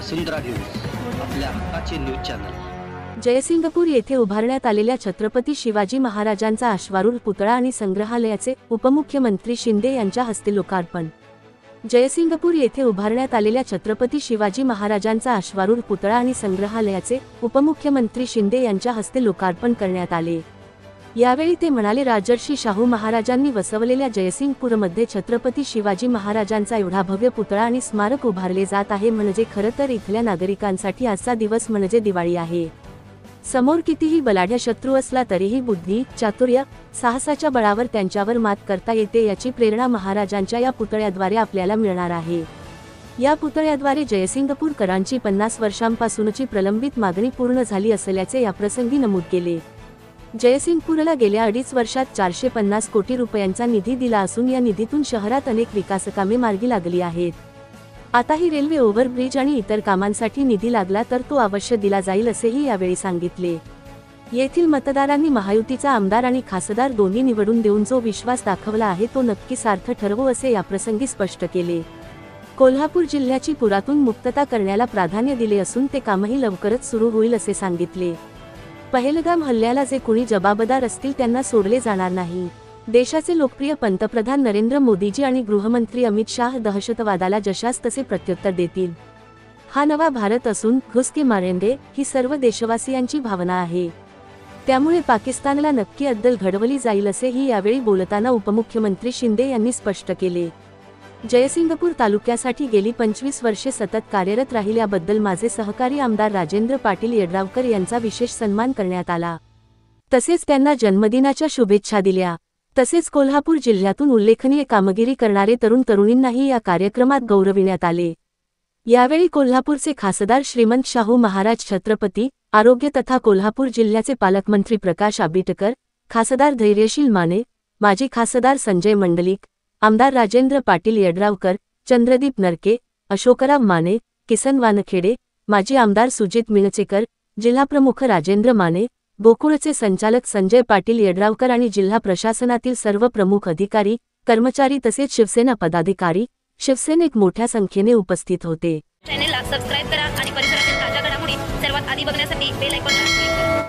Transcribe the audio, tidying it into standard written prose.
वसुंधरा news, आपल्या हक्काचे news channel. Jaysingpur येथे उभारण्यात आलेल्या छत्रपती शिवाजी महाराजांचा अश्वारूढ पुतळा आणि संग्रहालयाचे उपमुख्यमंत्री शिंदे यांच्या हस्ते लोकार्पण। जयसिंगपूर येथे उभारण्यात आलेल्या छत्रपती शिवाजी महाराजांचा अश्वारूढ पुतळा आणि संग्रहालयाचे उपमुख्यमंत्री शिंदे यांच्या हस्ते लोकार्पण करण्यात आले। यावेळी ते म्हणाले, राजर्षी शाहू महाराजांनी वसवलेल्या जयसिंगपूरमध्ये छत्रपती शिवाजी महाराजांचा एवढा भव्य पुतळा आणि स्मारक उभारले जात आहे, म्हणजे खरं तर इथल्या नागरिकांसाठी आजचा दिवस म्हणजे दिवाळी आहे। समोर कितीही बलाढ्य शत्रू असला तरीही बुद्धी, चातुर्य, साहसाच्या बळावर त्यांच्यावर मात करता येते, याची प्रेरणा महाराजांच्या या पुतळ्याद्वारे आपल्याला मिळणार आहे। या पुतळ्याद्वारे जयसिंगपूरकरांची 50 वर्षांपासूनची प्रलंबित मागणी पूर्ण झाली असल्याचे याप्रसंगी नमूद केले। जयसिंगपूरला गेल्या 2.5 वर्षात 450 कोटी रुपयांचा निधी दिला असून या निधीतून शहरात अनेक विकासकामे मार्गी लागली आहेत। आताही रेल्वे ओव्हरब्रिज आणि इतर कामांसाठी निधी लागला तर तो अवश्य दिला जाईल असेही यावेळी सांगितले। येथील मतदारांनी महायुतीचा आमदार आणि खासदार दोन्ही निवडून देऊन जो विश्वास दाखवला आहे तो नक्की सार्थ ठरवो असे याप्रसंगी स्पष्ट केले। कोल्हापूर जिल्ह्याची पुरातून मुक्तता करण्याला प्राधान्य दिले असून ते कामही लवकरच सुरू होईल असे सांगितले। पहलगाम हल्ल्याला जे कुणी जबाबदार असतील त्यांना सोडले जाणार नाही। देशाचे लोकप्रिय पंतप्रधान नरेंद्र मोदीजी आणि गृहमंत्री अमित शाह दहशतवादाला जशास तसे प्रत्युत्तर देतील। हा नवा भारत असून घुस के मारेंगे ही सर्व देशवासियांची भावना आहे। त्यामुळे पाकिस्तानला नक्की अद्दल घडवली जाईल असेही यावेळी बोलताना उपमुख्यमंत्री शिंदे यांनी स्पष्ट केले। जयसिंगपूर तालुक्यासाठी गेली 25 वर्षे सतत कार्यरत राहिल्याबद्दल माझे सहकारी आमदार राजेंद्र पाटील यड्रावकर यांचा विशेष सन्मान करण्यात आला। तसेच त्यांना जन्मदिनाच्या शुभेच्छा दिल्या। तसेच कोल्हापूर जिल्ह्यातून उल्लेखनीय कामगिरी करणारे तरुण तरुणींनाही या कार्यक्रमात गौरविण्यात आले। यावेळी कोल्हापूरचे खासदार श्रीमंत शाहू महाराज छत्रपती, आरोग्य तथा कोल्हापूर जिल्ह्याचे पालकमंत्री प्रकाश आंबेडकर, खासदार धैर्यशील माने, माजी खासदार संजय मंडलिक, आमदार राजेंद्र पाटील यड्रावकर, चंद्रदीप नरके, अशोकराव माने, किसन वानखेडे, माजी आमदार सुजित मिळचेकर, जिल्हाप्रमुख राजेंद्र माने, गोकुळचे संचालक संजय पाटील यड्रावकर आणि जिल्हा प्रशासनातील सर्व प्रमुख अधिकारी, कर्मचारी तसेच शिवसेना पदाधिकारी, शिवसेनेक मोठ्या संख्येने उपस्थित होते। चॅनलला सबस्क्राइब करा आणि परिसरातील ताज्या घडामोडी सर्वात आधी बघण्यासाठी बेल आयकॉनला क्लिक करा।